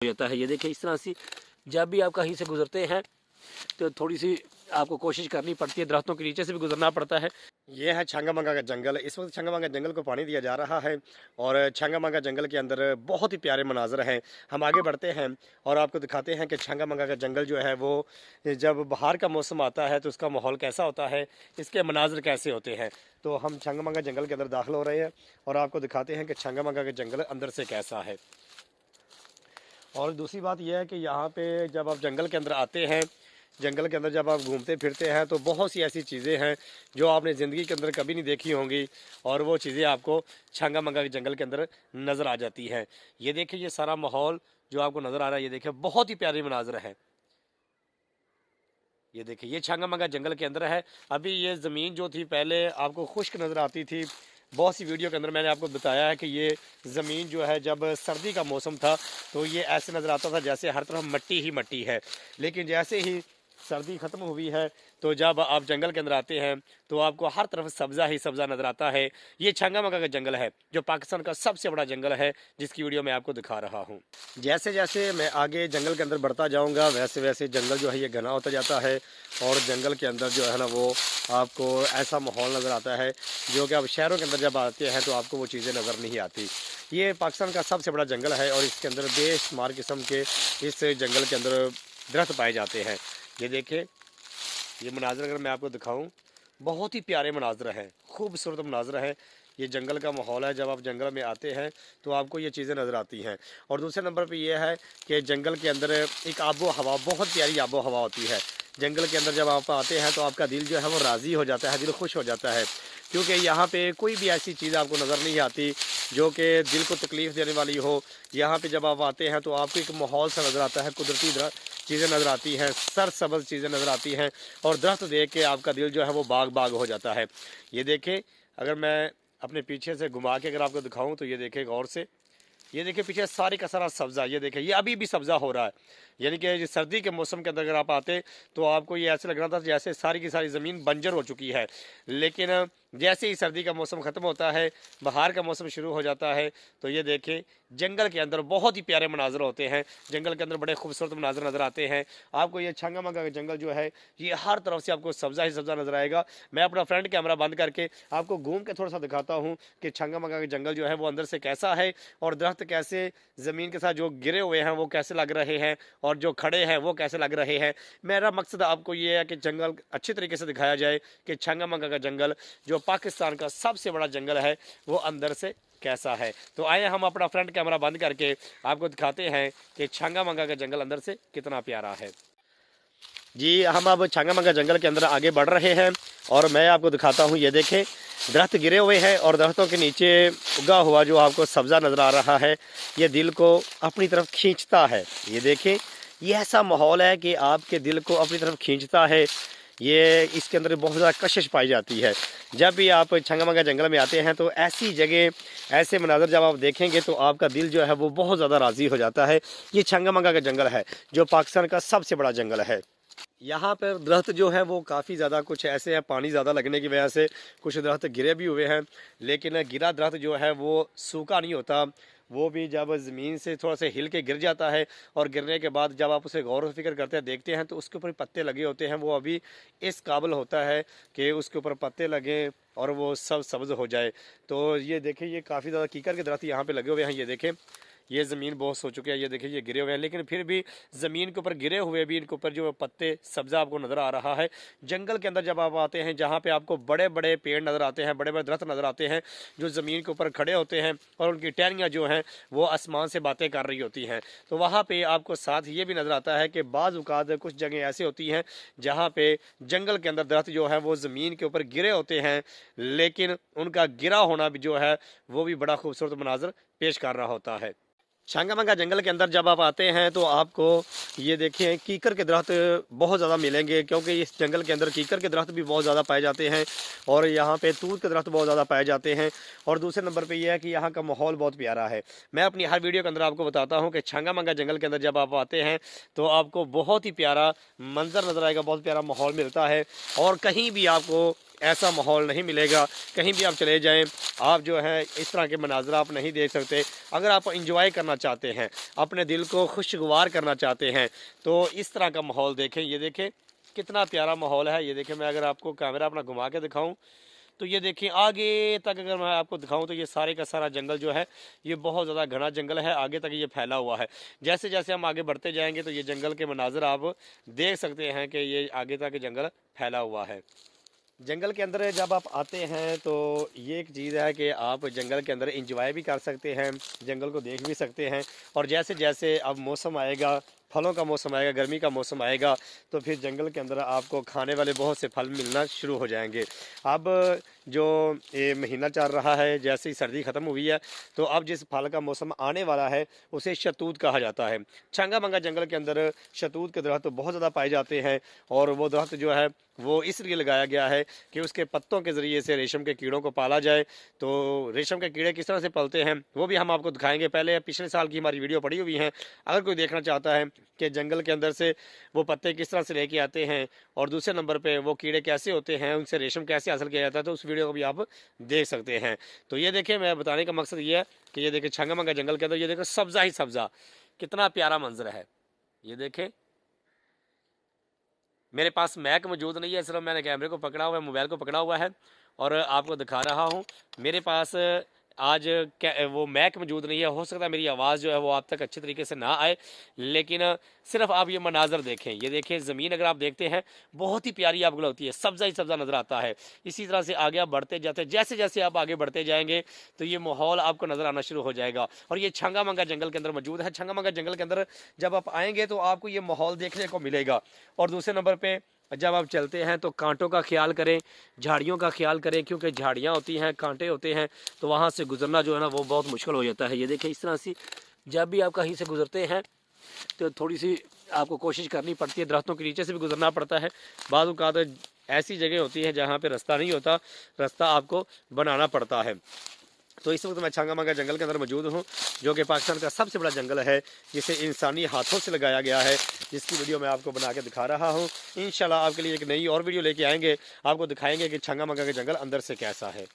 जाता है। ये देखिए इस तरह से जब भी आप कहीं से गुजरते हैं तो थोड़ी सी आपको कोशिश करनी पड़ती है, दरख्तों के नीचे से भी गुजरना पड़ता है। ये है छंगामंगा का जंगल। इस वक्त छंगामंगा जंगल को पानी दिया जा रहा है और छंगामंगा जंगल के अंदर बहुत ही प्यारे मनाजर हैं। हम आगे बढ़ते हैं और आपको दिखाते हैं कि छंगामंगा का जंगल जो है वो जब बाहर का मौसम आता है तो उसका माहौल कैसा होता है, इसके मनाजर कैसे होते हैं। तो हम छंगामंगा जंगल के अंदर दाखिल हो रहे हैं और आपको दिखाते हैं कि छंगामंगा का जंगल अंदर से कैसा है। और दूसरी बात यह है कि यहाँ पे जब आप जंगल के अंदर आते हैं, जंगल के अंदर जब आप घूमते फिरते हैं तो बहुत सी ऐसी चीज़ें हैं जो आपने ज़िंदगी के अंदर कभी नहीं देखी होंगी और वो चीज़ें आपको छंगामंगा के जंगल के अंदर नज़र आ जाती हैं। ये देखिए ये सारा माहौल जो आपको नज़र आ रहा है, ये देखिए बहुत ही प्यारी मनाजर है। ये देखिए ये छंगामंगा जंगल के अंदर है। अभी ये ज़मीन जो थी पहले आपको खुश्क नज़र आती थी। बहुत सी वीडियो के अंदर मैंने आपको बताया है कि ये ज़मीन जो है जब सर्दी का मौसम था तो ये ऐसे नज़र आता था जैसे हर तरफ मिट्टी ही मिट्टी है। लेकिन जैसे ही सर्दी ख़त्म हुई है तो जब आप जंगल के अंदर आते हैं तो आपको हर तरफ सब्ज़ा ही सब्ज़ा नज़र आता है। ये छंगामंगा का जंगल है जो पाकिस्तान का सबसे बड़ा जंगल है, जिसकी वीडियो मैं आपको दिखा रहा हूँ। जैसे जैसे मैं आगे जंगल के अंदर बढ़ता जाऊँगा वैसे वैसे जंगल जो है ये घना होता जाता है और जंगल के अंदर जो है ना वो आपको ऐसा माहौल नज़र आता है जो कि आप शहरों के अंदर जब आते हैं तो आपको वो चीज़ें नज़र नहीं आती। ये पाकिस्तान का सबसे बड़ा जंगल है और इसके अंदर बेशुमार किस्म के इस जंगल के अंदर दरख्त पाए जाते हैं। ये देखें ये मनाजर अगर मैं आपको दिखाऊं, बहुत ही प्यारे मनाजर हैं, खूबसूरत मनाजर है। ये जंगल का माहौल है, जब आप जंगल में आते हैं तो आपको ये चीज़ें नज़र आती हैं। और दूसरे नंबर पे ये है कि जंगल के अंदर एक आबो हवा, बहुत प्यारी आबो हवा होती है। जंगल के अंदर जब आप आते हैं तो आपका दिल जो है वो राज़ी हो जाता है, दिल खुश हो जाता है, क्योंकि यहाँ पे कोई भी ऐसी चीज़ आपको नज़र नहीं आती जो कि दिल को तकलीफ़ देने वाली हो। यहाँ पे जब आप आते हैं तो आपको एक माहौल सा नज़र आता है, कुदरती चीज़ें नज़र आती हैं, सरसब्ज़ चीज़ें नज़र आती हैं और दरख्त देख के आपका दिल जो है वो बाग बाग हो जाता है। ये देखें अगर मैं अपने पीछे से घुमा के अगर आपको दिखाऊं तो ये देखें गौर से, ये देखिए पीछे सारी का सारा सब्ज़ा, ये देखिए ये अभी भी सब्ज़ा हो रहा है। यानी कि सर्दी के मौसम के अंदर अगर आप आते तो आपको ये ऐसे लग रहा था जैसे सारी की सारी ज़मीन बंजर हो चुकी है। लेकिन जैसे ही सर्दी का मौसम ख़त्म होता है, बाहर का मौसम शुरू हो जाता है तो ये देखें जंगल के अंदर बहुत ही प्यारे मनाजर होते हैं। जंगल के अंदर बड़े खूबसूरत मनाजर नज़र आते हैं आपको। ये छंगामंगा का जंगल जो है ये हर तरफ से आपको सब्ज़ा ही सब्ज़ा नज़र आएगा। मैं अपना फ्रंट कैमरा बंद करके आपको घूम के थोड़ा सा दिखाता हूँ कि छंगामंगा का जंगल जो है वो अंदर से कैसा है और दरख्त कैसे ज़मीन के साथ जो गिरे हुए हैं वो कैसे लग रहे हैं और जो खड़े हैं वो कैसे लग रहे हैं। मेरा मकसद आपको ये है कि जंगल अच्छी तरीके से दिखाया जाए कि छंगामंगा का जंगल जो पाकिस्तान का सबसे बड़ा जंगल है वो अंदर से कैसा है। तो आए हम अपना फ्रंट कैमरा बंद करके आपको दिखाते हैं कि छंगामंगा का जंगल अंदर से कितना प्यारा है। जी हम अब छंगामंगा जंगल के अंदर आगे बढ़ रहे हैं और मैं आपको दिखाता हूँ। ये देखें दरख्त गिरे हुए हैं और दरख्तों के नीचे उगा हुआ जो आपको सब्ज़ा नज़र आ रहा है ये दिल को अपनी तरफ खींचता है। ये देखें ये ऐसा माहौल है कि आपके दिल को अपनी तरफ खींचता है। ये इसके अंदर बहुत ज़्यादा कशिश पाई जाती है। जब भी आप छंगामंगा जंगल में आते हैं तो ऐसी जगह, ऐसे मनाजर जब आप देखेंगे तो आपका दिल जो है वो बहुत ज़्यादा राज़ी हो जाता है। ये छंगामंगा का जंगल है जो पाकिस्तान का सबसे बड़ा जंगल है। यहाँ पर दरख्त जो है वो काफ़ी ज़्यादा कुछ ऐसे हैं, पानी ज़्यादा लगने की वजह से कुछ दरख्त गिरे भी हुए हैं, लेकिन गिरा दरख्त जो है वो सूखा नहीं होता। वो भी जब ज़मीन से थोड़ा सा हिल के गिर जाता है और गिरने के बाद जब आप उसे गौर फिक्र करते हैं, देखते हैं तो उसके ऊपर पत्ते लगे होते हैं। वो अभी इस काबिल होता है कि उसके ऊपर पत्ते लगें और वो सब सब्ज़ हो जाए। तो ये देखें ये काफ़ी ज़्यादा कीकर के दरख्त यहाँ पे लगे हुए हैं। ये देखें ये ज़मीन बहुत हो चुकी है, ये देखिए ये गिरे हुए हैं, लेकिन फिर भी ज़मीन के ऊपर गिरे हुए भी इनके ऊपर जो पत्ते सब्ज़ा आपको नज़र आ रहा है। जंगल के अंदर जब आप आते हैं जहाँ पे आपको बड़े बड़े पेड़ नज़र आते हैं, बड़े बड़े दरख्त नज़र आते हैं जो ज़मीन के ऊपर खड़े होते हैं और उनकी टहनियाँ जो हैं वो आसमान से बातें कर रही होती हैं। तो वहाँ पर आपको साथ ये भी नज़र आता है कि बाज़ औक़ात कुछ जगह ऐसी होती हैं जहाँ पर जंगल के अंदर दरख्त जो है वो ज़मीन के ऊपर गिरे होते हैं, लेकिन उनका गिरा होना भी जो है वो भी बड़ा खूबसूरत मनाजर पेश कर रहा होता है। छंगामंगा जंगल के अंदर जब आप आते हैं तो आपको ये देखिए कीकर के दरख्त बहुत ज़्यादा मिलेंगे, क्योंकि इस जंगल के अंदर कीकर के दरख्त भी बहुत ज़्यादा पाए जाते हैं और यहाँ पे तूत के दरख्त बहुत ज़्यादा पाए जाते हैं। और दूसरे नंबर पे ये है कि यहाँ का माहौल बहुत प्यारा है। मैं अपनी हर वीडियो के अंदर आपको बताता हूँ कि छंगामंगा जंगल के अंदर जब आप आते हैं तो आपको बहुत ही प्यारा मंजर नज़र आएगा, बहुत प्यारा माहौल मिलता है और कहीं भी आपको ऐसा माहौल नहीं मिलेगा। कहीं भी आप चले जाएं, आप जो है इस तरह के मनाजरा आप नहीं देख सकते। अगर आप इंजॉय करना चाहते हैं, अपने दिल को खुशगवार करना चाहते हैं, तो इस तरह का माहौल देखें। ये देखें कितना प्यारा माहौल है। ये देखें, मैं अगर आपको कैमरा अपना घुमा के दिखाऊं तो ये देखिए आगे तक अगर मैं आपको दिखाऊं तो ये सारे का सारा जंगल जो है ये बहुत ज़्यादा घना जंगल है, आगे तक ये फैला हुआ है। जैसे जैसे हम आगे बढ़ते जाएंगे तो ये जंगल के मनाज़र आप देख सकते हैं कि ये आगे तक जंगल फैला हुआ है। जंगल के अंदर जब आप आते हैं तो ये एक चीज़ है कि आप जंगल के अंदर इंजॉय भी कर सकते हैं, जंगल को देख भी सकते हैं। और जैसे जैसे अब मौसम आएगा, फलों का मौसम आएगा, गर्मी का मौसम आएगा, तो फिर जंगल के अंदर आपको खाने वाले बहुत से फल मिलना शुरू हो जाएंगे। अब जो ये महीना चल रहा है, जैसे ही सर्दी ख़त्म हुई है तो अब जिस फल का मौसम आने वाला है उसे शतूत कहा जाता है। छंगा मंगा जंगल के अंदर शतूत के दरख्त बहुत ज़्यादा पाए जाते हैं और वो दरख्त जो है वो इसलिए लगाया गया है कि उसके पत्तों के ज़रिए से रेशम के कीड़ों को पाला जाए। तो रेशम के कीड़े किस तरह से पलते हैं वो भी हम आपको दिखाएंगे। पहले पिछले साल की हमारी वीडियो पड़ी हुई है, अगर कोई देखना चाहता है कि जंगल के अंदर से वो पत्ते किस तरह से लेके आते हैं और दूसरे नंबर पे वो कीड़े कैसे होते हैं, उनसे रेशम कैसे हासिल किया जाता है, तो उस वीडियो को भी आप देख सकते हैं। तो ये देखें, मैं बताने का मकसद ये है कि ये देखें छंगा मंगा जंगल के अंदर ये देखें सब्ज़ा ही सब्ज़ा, कितना प्यारा मंजर है। ये देखें मेरे पास मैक मौजूद नहीं है, सिर्फ मैंने कैमरे को पकड़ा हुआ है, मोबाइल को पकड़ा हुआ है और आपको दिखा रहा हूँ। मेरे पास आज वो मैक मौजूद नहीं है, हो सकता है मेरी आवाज़ जो है वो आप तक अच्छी तरीके से ना आए, लेकिन सिर्फ आप ये मनाजर देखें। ये देखें ज़मीन अगर आप देखते हैं बहुत ही प्यारी आपको लगती है, सब्ज़ा ही सब्ज़ा नज़र आता है। इसी तरह से आगे आप बढ़ते जाते, जैसे जैसे आप आगे बढ़ते जाएंगे तो ये माहौल आपको नज़र आना शुरू हो जाएगा। और ये छंगा मंगा जंगल के अंदर मौजूद है। छंगा मंगा जंगल के अंदर जब आप आएँगे तो आपको ये माहौल देखने को मिलेगा। और दूसरे नंबर पर जब आप चलते हैं तो कांटों का ख्याल करें, झाड़ियों का ख्याल करें, क्योंकि झाड़ियाँ होती हैं, कांटे होते हैं, तो वहाँ से गुजरना जो है ना वो बहुत मुश्किल हो जाता है। ये देखें इस तरह से जब भी आप कहीं से गुजरते हैं तो थोड़ी सी आपको कोशिश करनी पड़ती है, दरख्तों के नीचे से भी गुजरना पड़ता है। बाज़ औक़ात ऐसी जगह होती है जहाँ पे रास्ता नहीं होता, रास्ता आपको बनाना पड़ता है। तो इस वक्त मैं छंगा मंगा जंगल के अंदर मौजूद हूँ, जो कि पाकिस्तान का सबसे बड़ा जंगल है, जिसे इंसानी हाथों से लगाया गया है, जिसकी वीडियो मैं आपको बना के दिखा रहा हूँ। इंशाल्लाह आपके लिए एक नई और वीडियो लेके आएंगे, आपको दिखाएंगे कि छंगा मंगा का जंगल अंदर से कैसा है।